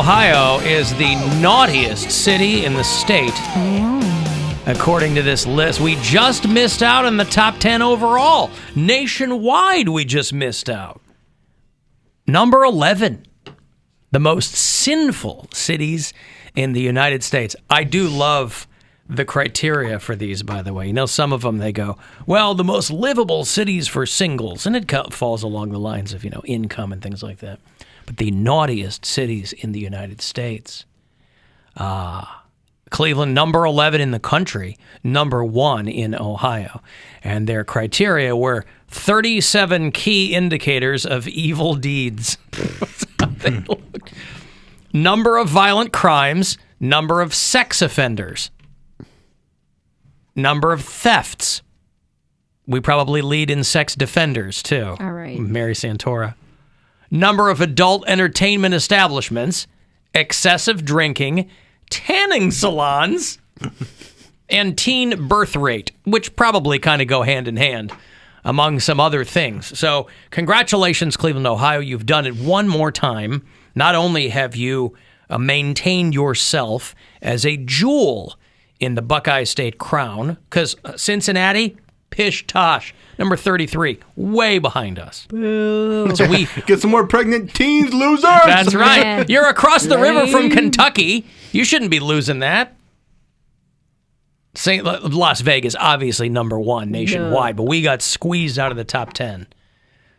Ohio is the naughtiest city in the state. According to this list, we just missed out on the top 10 overall. Nationwide, we just missed out. Number 11, the most sinful cities in the United States. I do love the criteria for these, by the way. You know, some of them, they go, well, the most livable cities for singles. And it falls along the lines of, income and things like that. But the naughtiest cities in the United States. Cleveland, number 11 in the country, number 1 in Ohio. And their criteria were 37 key indicators of evil deeds. That's how they looked. Number of violent crimes, number of sex offenders, number of thefts. We probably lead in sex defenders, too. All right. Mary Santora. Number of adult entertainment establishments, excessive drinking, tanning salons, and teen birth rate, which probably kind of go hand in hand, among some other things. So congratulations, Cleveland, Ohio. You've done it one more time. Not only have you maintained yourself as a jewel in the Buckeye State crown, because Cincinnati, pish tosh, number 33, way behind us. Boo. So we get some more pregnant teens, losers. That's right. Yeah. You're across the river from Kentucky. You shouldn't be losing that. Las Vegas, obviously number 1 nationwide, but we got squeezed out of the top 10.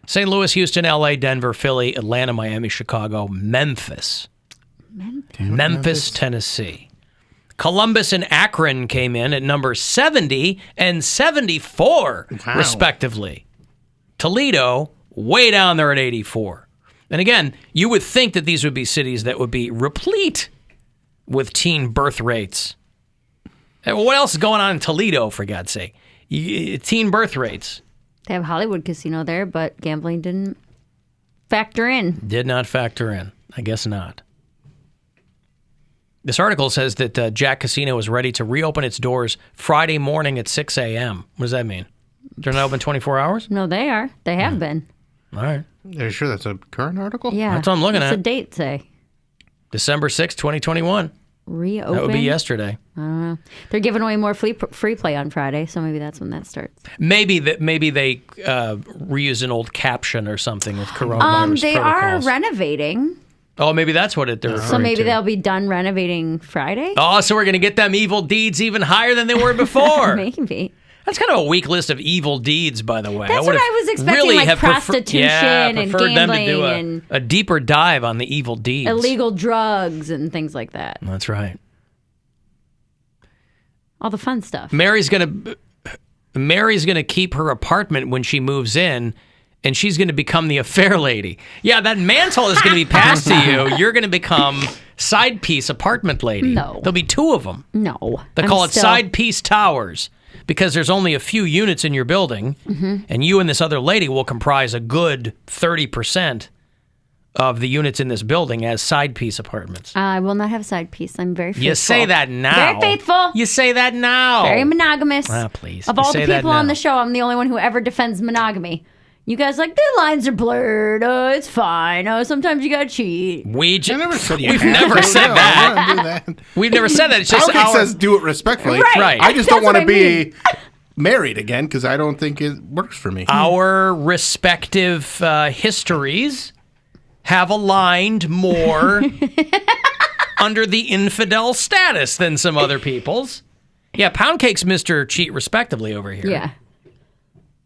St. Louis, Houston, LA, Denver, Philly, Atlanta, Miami, Chicago, Memphis, Tennessee. Columbus and Akron came in at number 70 and 74, respectively. Toledo, way down there at 84. And again, you would think that these would be cities that would be replete with teen birth rates. And what else is going on in Toledo, for God's sake? Teen birth rates. They have Hollywood Casino there, but gambling didn't factor in. Did not factor in. I guess not. This article says that Jack Casino is ready to reopen its doors Friday morning at 6 a.m. What does that mean? They're not open 24 hours? No, they are. They have been. All right. Are you sure that's a current article? Yeah. That's what I'm looking at. What's the date say? December 6, 2021. Reopen? That would be yesterday. I don't know. They're giving away more free play on Friday, so maybe that's when that starts. Maybe they reuse an old caption or something with coronavirus They protocols. are renovating. Oh, maybe that's what they're referring to. So maybe they'll be done renovating Friday? Oh, so we're going to get them evil deeds even higher than they were before. Maybe. That's kind of a weak list of evil deeds, by the way. That's what I was expecting, really like prostitution and gambling them to do and a deeper dive on the evil deeds. Illegal drugs and things like that. That's right. All the fun stuff. Mary's gonna keep her apartment when she moves in, and she's going to become the affair lady. Yeah, that mantle is going to be passed to you. You're going to become side piece apartment lady. No. There'll be 2 of them. No. They call it side piece towers because there's only a few units in your building, and you and this other lady will comprise a good 30% of the units in this building as side piece apartments. I will not have a side piece. I'm very faithful. You say that now. Very faithful. You say that now. Very monogamous. Ah, please. Of You all say the that people on now. the show, I'm the only one who ever defends monogamy. You guys like, the lines are blurred. Oh, it's fine. Oh, sometimes you gotta cheat. We've never said that. We've never said that. It's just Poundcake says do it respectfully. Right. I just don't That's want to what I be mean. married again because I don't think it works for me. Our respective histories have aligned more under the infidel status than some other people's. Yeah, Poundcake's Mr. Cheat respectively over here. Yeah.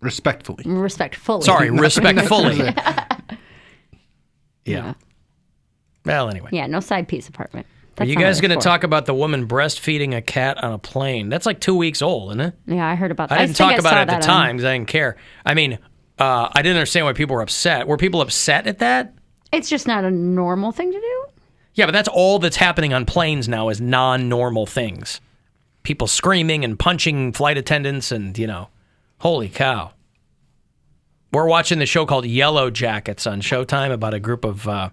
Respectfully. Sorry, respectfully. Yeah. Well, anyway. Yeah, no side piece apartment. Are you guys going to talk about the woman breastfeeding a cat on a plane? That's like 2 weeks old, isn't it? Yeah, I heard about that. I didn't talk about it at the time because I didn't care. I mean, I didn't understand why people were upset. Were people upset at that? It's just not a normal thing to do. Yeah, but that's all that's happening on planes now is non-normal things. People screaming and punching flight attendants and, holy cow. We're watching the show called Yellow Jackets on Showtime about a group of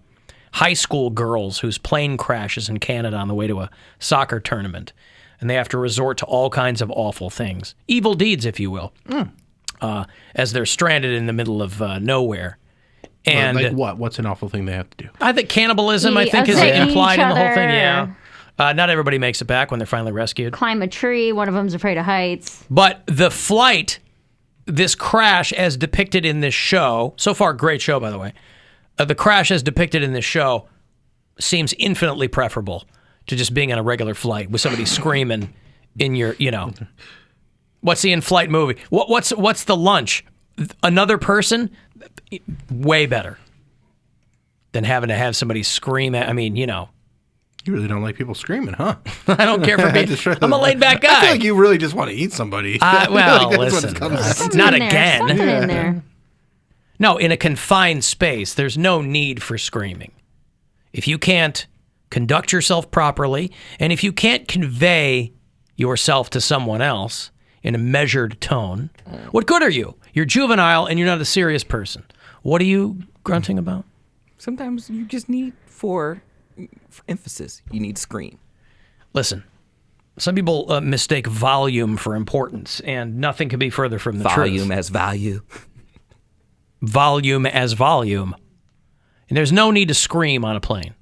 high school girls whose plane crashes in Canada on the way to a soccer tournament. And they have to resort to all kinds of awful things. Evil deeds, if you will. As they're stranded in the middle of nowhere. And like what? What's an awful thing they have to do? I think cannibalism, is implied in the whole thing. Yeah. Not everybody makes it back when they're finally rescued. Climb a tree. One of them's afraid of heights. But the flight, this crash as depicted in this show, so far, great show, by the way. The crash as depicted in this show seems infinitely preferable to just being on a regular flight with somebody screaming in your, what's the in-flight movie? What's the lunch? Another person? Way better than having to have somebody scream at, You really don't like people screaming, huh? I don't care for being. I'm a laid-back guy. I feel like you really just want to eat somebody. Well, like listen, Something not in there, again. Something in there. No, in a confined space, there's no need for screaming. If you can't conduct yourself properly, and if you can't convey yourself to someone else in a measured tone, what good are you? You're juvenile and you're not a serious person. What are you grunting about? Sometimes you just need for emphasis. You need scream. Listen, some people mistake volume for importance, and nothing could be further from the truth. Volume as value. Volume as volume. And there's no need to scream on a plane.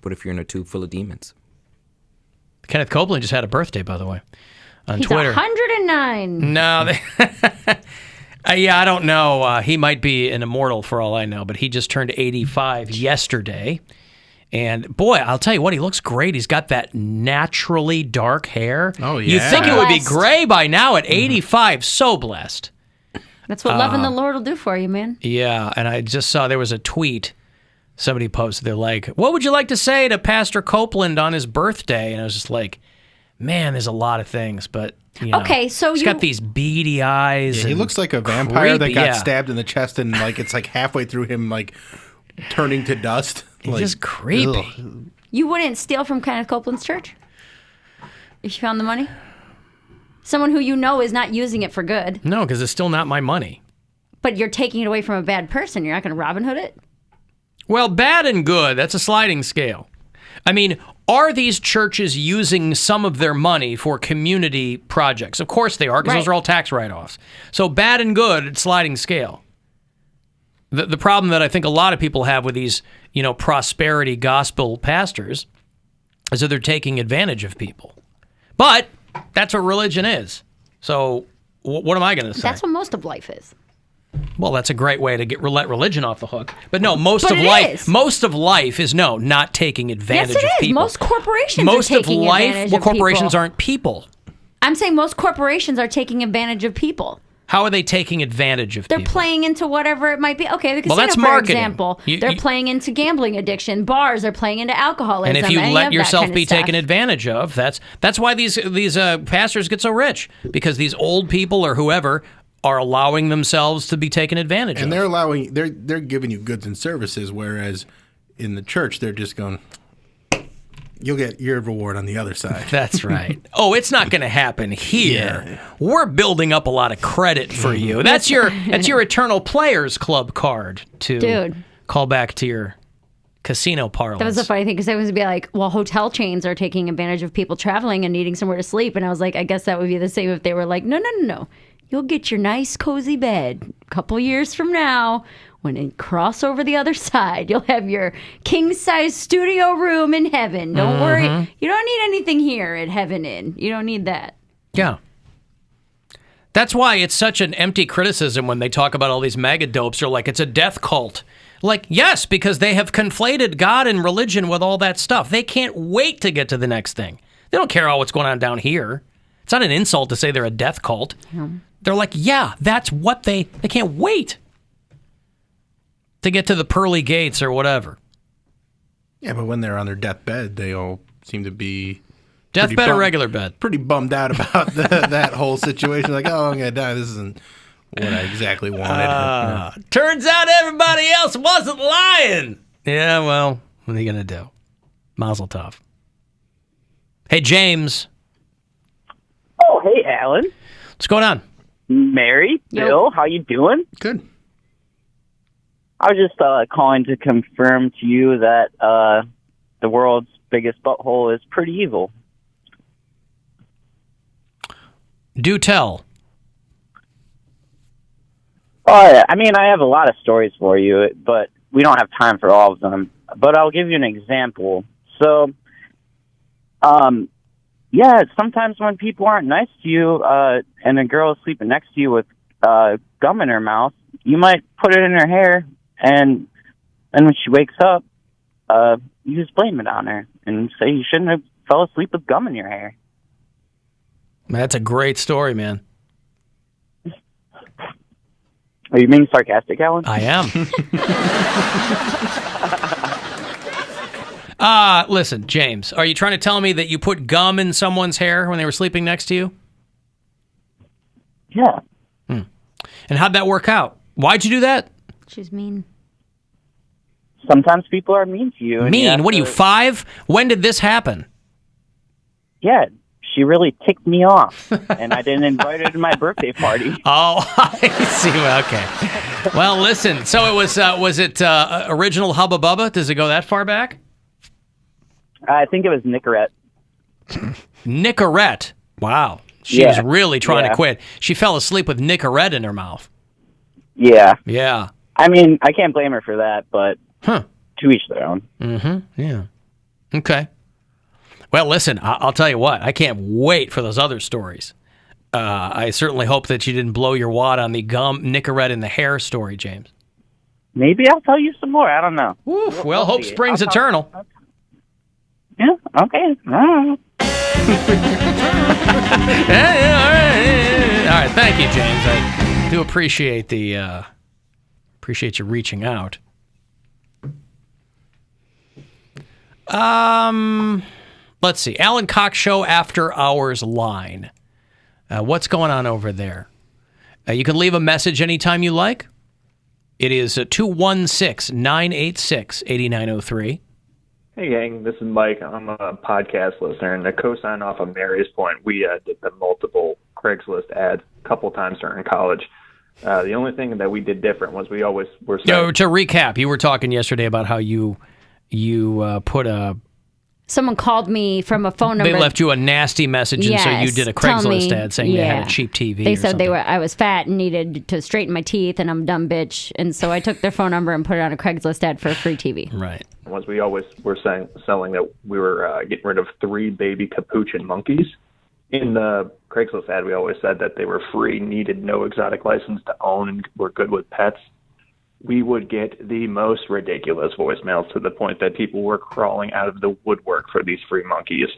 What if you're in a tube full of demons? Kenneth Copeland just had a birthday, by the way, on He's Twitter. 109. No, I don't know. He might be an immortal for all I know, but he just turned 85 yesterday. And boy, I'll tell you what, he looks great. He's got that naturally dark hair. Oh, yeah. You'd think it would be Blessed. gray by now at 85. So blessed. That's what loving the Lord will do for you, man. Yeah, and I just saw there was a tweet somebody posted. They're like, what would you like to say to Pastor Copeland on his birthday? And I was just like, man, there's a lot of things, but Okay, so he's got these beady eyes. Yeah, he and looks like a vampire that creepy, got yeah. stabbed in the chest, and it's like halfway through him turning to dust. He's just creepy. Ugh. You wouldn't steal from Kenneth Copeland's church if you found the money? Someone who you know is not using it for good, No, because it's still not my money. but you're taking it away from a bad person. You're not going to Robin Hood it? Well, bad and good, that's a sliding scale. Are these churches using some of their money for community projects? Of course they are, because those Right. are all tax write-offs. So bad and good, it's sliding scale. The problem that I think a lot of people have with these, prosperity gospel pastors is that they're taking advantage of people. But that's what religion is. So what am I going to say? That's what most of life is. Well, that's a great way to let religion off the hook. But no, most But of it life, is. most of life is not taking advantage Yes, it of is. people. Most corporations Most are of taking life, advantage well, of corporations people. aren't people. I'm saying most corporations are taking advantage of people. How are they taking advantage of They're people? playing into whatever it might be. Okay, the casino, Well, that's for marketing. example, You- they're playing into gambling addiction. Bars are playing into alcoholism. And if you any let of that yourself kind of be stuff. taken advantage of, that's why these pastors get so rich, because these old people or whoever are allowing themselves to be taken advantage And of. they're giving you goods and services, whereas in the church they're just going, you'll get your reward on the other side. That's right. Oh, it's not going to happen here. Yeah. We're building up a lot of credit for you. That's your Eternal Players Club card to Dude. call back to your casino parlance. That was the funny thing because I was be like, well, hotel chains are taking advantage of people traveling and needing somewhere to sleep. And I was like, I guess that would be the same if they were like, no. You'll get your nice, cozy bed a couple years from now. When you cross over the other side, you'll have your king-size studio room in heaven. Don't worry. You don't need anything here at Heaven Inn. You don't need that. Yeah. That's why it's such an empty criticism when they talk about all these mega dopes. They're like, it's a death cult. Like, yes, because they have conflated God and religion with all that stuff. They can't wait to get to the next thing. They don't care about what's going on down here. It's not an insult to say they're a death cult. They're like, yeah, that's what they can't wait to get to the pearly gates or whatever. Yeah, but when they're on their deathbed, they all seem to be Deathbed or regular bed? pretty bummed out about that whole situation. Like, oh, I'm going to die. This isn't what I exactly wanted. Turns out everybody else wasn't lying. Yeah, well, what are you going to do? Mazel tov. Hey, James. Oh, hey, Alan. What's going on? Mary, Yo. Bill, how you doing? Good. I was just calling to confirm to you that the world's biggest butthole is pretty evil. Do tell. I mean, I have a lot of stories for you, but we don't have time for all of them. But I'll give you an example. So, yeah, sometimes when people aren't nice to you, and a girl is sleeping next to you with gum in her mouth, you might put it in her hair, and then when she wakes up, you just blame it on her and say you shouldn't have fell asleep with gum in your hair. That's a great story, man. Are you being sarcastic, Alan? I am. Listen, James, are you trying to tell me that you put gum in someone's hair when they were sleeping next to you? Yeah. And how'd that work out? Why'd you do that? She's mean. Sometimes people are mean to you. Mean? What are you, 5? When did this happen? Yeah, she really ticked me off, and I didn't invite her to my birthday party. Oh, I see. Okay. Well, listen. So it was it original Hubba Bubba? Does it go that far back? I think it was Nicorette. Nicorette. Wow. She was really trying to quit. She fell asleep with Nicorette in her mouth. Yeah. Yeah. I mean, I can't blame her for that, but to each their own. Mm-hmm. Yeah. Okay. Well, listen, I'll tell you what. I can't wait for those other stories. I certainly hope that you didn't blow your wad on the gum Nicorette in the hair story, James. Maybe I'll tell you some more. I don't know. Oof, well, hope springs eternal. Yeah, okay. All right, thank you, James. I do appreciate appreciate you reaching out. Let's see. Alan Cox Show After Hours line. What's going on over there? You can leave a message anytime you like. It is 216-986-8903. Hey, gang, this is Mike. I'm a podcast listener, and to co-sign off of Mary's point, we did the multiple Craigslist ads a couple times during college. The only thing that we did different was we always were saying... To recap, you were talking yesterday about how you put a... Someone called me from a phone number. They left you a nasty message, and so you did a Craigslist ad saying they had a cheap TV. They said I was fat and needed to straighten my teeth, and I'm a dumb bitch. And so I took their phone number and put it on a Craigslist ad for a free TV. Right. Was we always were selling that we were getting rid of 3 baby capuchin monkeys. In the Craigslist ad, we always said that they were free, needed no exotic license to own, and were good with pets. We would get the most ridiculous voicemails to the point that people were crawling out of the woodwork for these free monkeys.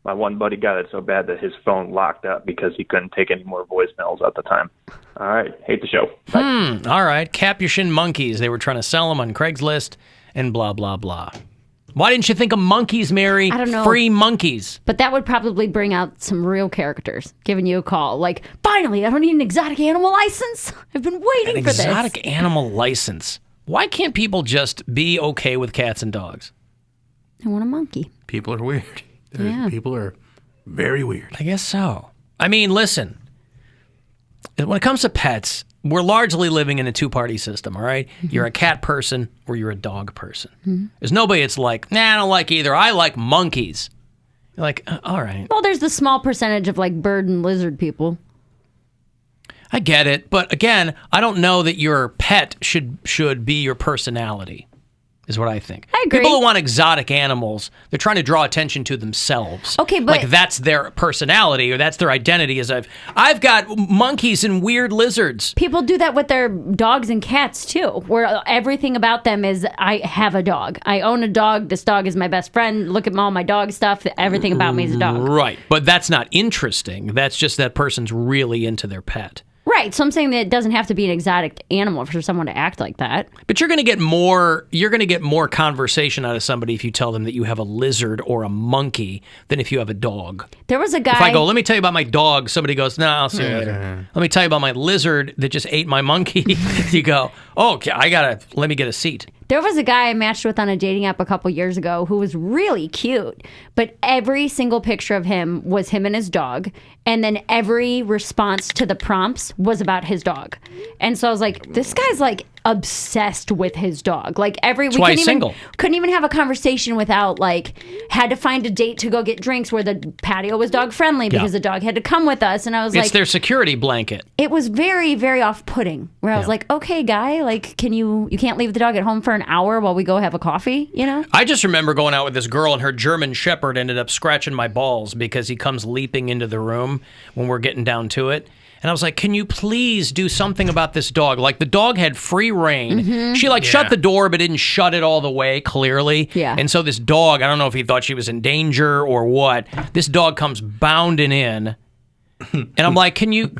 My one buddy got it so bad that his phone locked up because he couldn't take any more voicemails at the time. All right. Hate the show. Bye. All right. Capuchin monkeys. They were trying to sell them on Craigslist and blah, blah, blah. Why didn't you think of monkeys, Mary? I don't know. Free monkeys. But that would probably bring out some real characters giving you a call. Like, finally, I don't need an exotic animal license. I've been waiting for this. An exotic animal license. Why can't people just be okay with cats and dogs? I want a monkey. People are weird. Yeah. People are very weird. I guess so. I mean, listen. When it comes to pets, we're largely living in a two-party system, all right? Mm-hmm. You're a cat person or you're a dog person. Mm-hmm. There's nobody that's like, nah, I don't like either. I like monkeys. You're like, all right. Well, there's the small percentage of like bird and lizard people. I get it. But again, I don't know that your pet should be your personality, is what I think. I agree. People who want exotic animals, they're trying to draw attention to themselves. Okay, but... like that's their personality or that's their identity. Is I've got monkeys and weird lizards. People do that with their dogs and cats, too, where everything about them is, I have a dog. I own a dog. This dog is my best friend. Look at all my dog stuff. Everything about me is a dog. Right. But that's not interesting. That's just that person's really into their pet. Right, so I'm saying that it doesn't have to be an exotic animal for someone to act like that. But you're going to get more conversation out of somebody if you tell them that you have a lizard or a monkey than if you have a dog. There was a guy... If I go, let me tell you about my dog, somebody goes, no, I'll see you later. Let me tell you about my lizard that just ate my monkey. You go, oh, okay, let me get a seat. There was a guy I matched with on a dating app a couple years ago who was really cute, but every single picture of him was him and his dog, and then every response to the prompts was about his dog. And so I was like, this guy's like obsessed with his dog. Like we why he's single. couldn't even have a conversation without had to find a date to go get drinks where the patio was dog friendly because the dog had to come with us. And I was it's their security blanket. it was very, very off-putting. Where I was like, okay, guy, you can't leave the dog at home for an hour while we go have a coffee, I just remember going out with this girl and her German Shepherd ended up scratching my balls because he comes leaping into the room when we're getting down to it. And I was like, can you please do something about this dog? Like, the dog had free reign. Mm-hmm. She, shut the door, but didn't shut it all the way, clearly. Yeah. And so this dog, I don't know if he thought she was in danger or what. This dog comes bounding in. And I'm like, can you,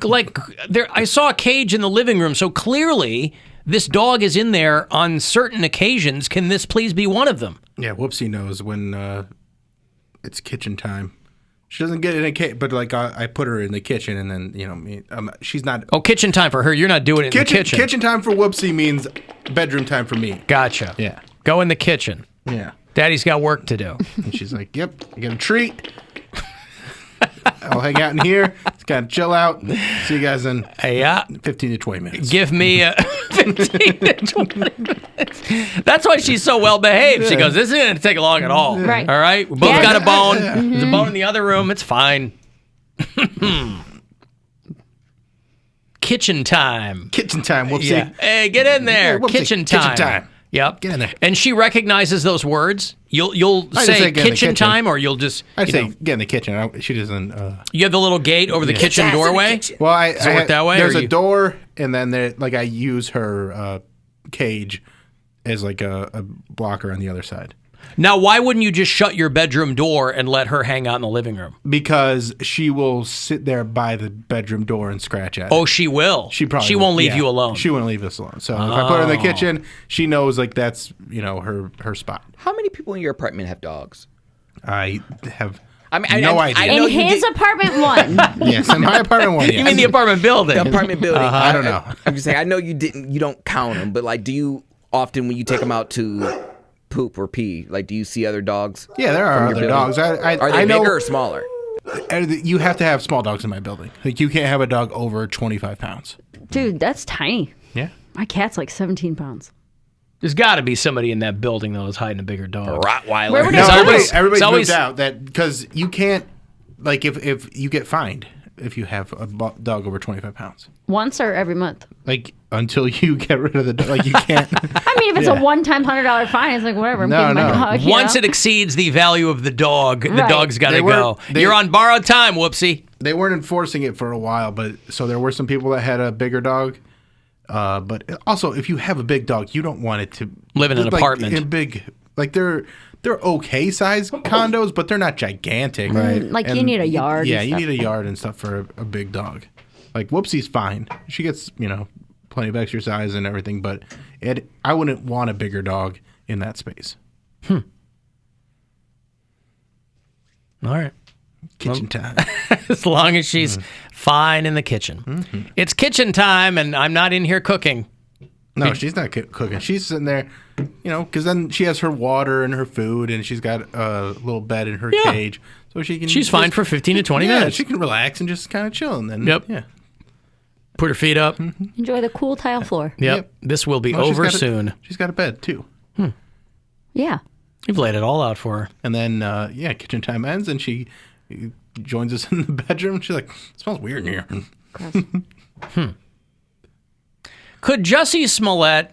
I saw a cage in the living room, so clearly this dog is in there on certain occasions. Can this please be one of them? Yeah, Whoopsie knows when it's kitchen time. She doesn't get in a cage, but I put her in the kitchen, and then she's not. Oh, kitchen time for her. You're not doing it in the kitchen. Kitchen time for Whoopsie means bedroom time for me. Gotcha. Yeah. Go in the kitchen. Yeah. Daddy's got work to do. And she's like, "Yep, I get a treat. I'll hang out in here. Just kind of chill out. See you guys in 15 to 20 minutes. Give me 15 to 20 minutes. That's why she's so well behaved. She goes, this isn't going to take long at all. Right. All right? We both got a bone. There's a bone in the other room. It's fine. Kitchen time. Kitchen time, Whoopsie. Yeah. Hey, get in there. Yeah, Whoopsie. Kitchen time. Kitchen time. Yep. Get in there. And she recognizes those words. You'll I just say say get in the kitchen kitchen. time, or you'll just I'd say get in the kitchen. She doesn't. you have the little gate over the kitchen doorway. Well, Does it work that way? There's or a you- door, and then I use her cage as a blocker on the other side. Now, why wouldn't you just shut your bedroom door and let her hang out in the living room? Because she will sit there by the bedroom door and scratch at it. Oh, she will. She probably won't will. leave Yeah. you alone. She won't leave us alone. So if I put her in the kitchen, she knows that's her spot. How many people in your apartment have dogs? I have I mean, no idea. I know in you his did- apartment one. Yes, in my apartment one. Yes. You mean the apartment building? The apartment building. I don't know. I'm just saying. I know you don't count them, but do you often when you take them out to poop or pee? Do you see other dogs? Yeah, there are from your other building? dogs. Are they I know, bigger or smaller? You have to have small dogs in my building. You can't have a dog over 25 pounds. Dude, that's tiny. Yeah. My cat's 17 pounds. There's got to be somebody in that building, though, that's hiding a bigger dog. Rottweiler. Where would No, It's everybody's always- moved out that because you can't if you get fined if you have a dog over 25 pounds. Once or every month? Until you get rid of the dog, you can't. I mean, if it's a one-time $100 fine, it's whatever. I'm No, keeping my no. dog. you Once know? it exceeds the value of the dog, the Right. dog's got to They were- go. they- You're on borrowed time, whoopsie. They weren't enforcing it for a while, but so there were some people that had a bigger dog. But also, if you have a big dog, you don't want it to Live in an apartment. In big, they're okay sized condos, but they're not gigantic. Right. You need a yard. Yeah, and you stuff. need a yard and stuff for a big dog. Whoopsie's fine. She gets plenty of exercise and everything, but I wouldn't want a bigger dog in that space. All right. Kitchen time. As long as she's fine in the kitchen. It's kitchen time, and I'm not in here cooking. No, she's not cooking. She's sitting there, because then she has her water and her food, and she's got a little bed in her Yeah. cage, so she can. She's fine for 15 to 20 minutes. She can relax and just kind of chill, and then Yep. yeah. Put her feet up. Enjoy the cool tile floor. Yep. This will be Oh, she's over got soon. She's got a bed too, Yeah. You've laid it all out for her. and then kitchen time ends, and she joins us in the bedroom. She's like, "It smells weird in here." Could Jussie Smollett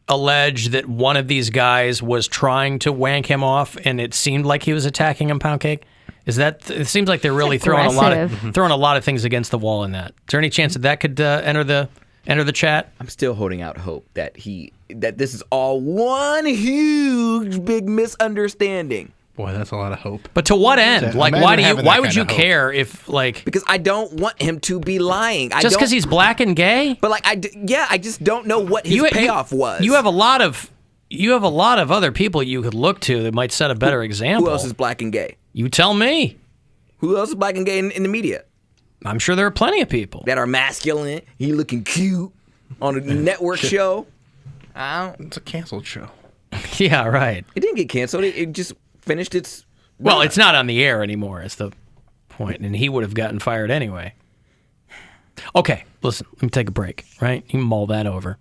allege that one of these guys was trying to wank him off, and it seemed like he was attacking him, Poundcake? It seems like they're really throwing a lot of things against the wall in that. Is there any chance that could enter the chat? I'm still holding out hope that this is all one huge big misunderstanding. Boy, that's a lot of hope. But to what end? Imagine Why having that would kind you of hope. care if Because I don't want him to be lying. just because he's black and gay? But I just don't know what his payoff was. You have a lot of other people you could look to that might set a better example. Who else is black and gay? You tell me. Who else is black and gay in the media? I'm sure there are plenty of people. That are masculine. He looking cute on a network show. It's a canceled show. Yeah, right. It didn't get canceled. It just finished its. Well, it's not on the air anymore, is the point, and he would have gotten fired anyway. Okay, listen, let me take a break, right? You can mull that over.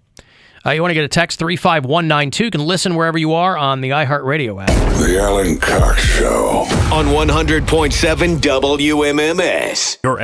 You want to get a text 35192. You can listen wherever you are on the iHeartRadio app. The Alan Cox Show on 100.7 WMMS. Your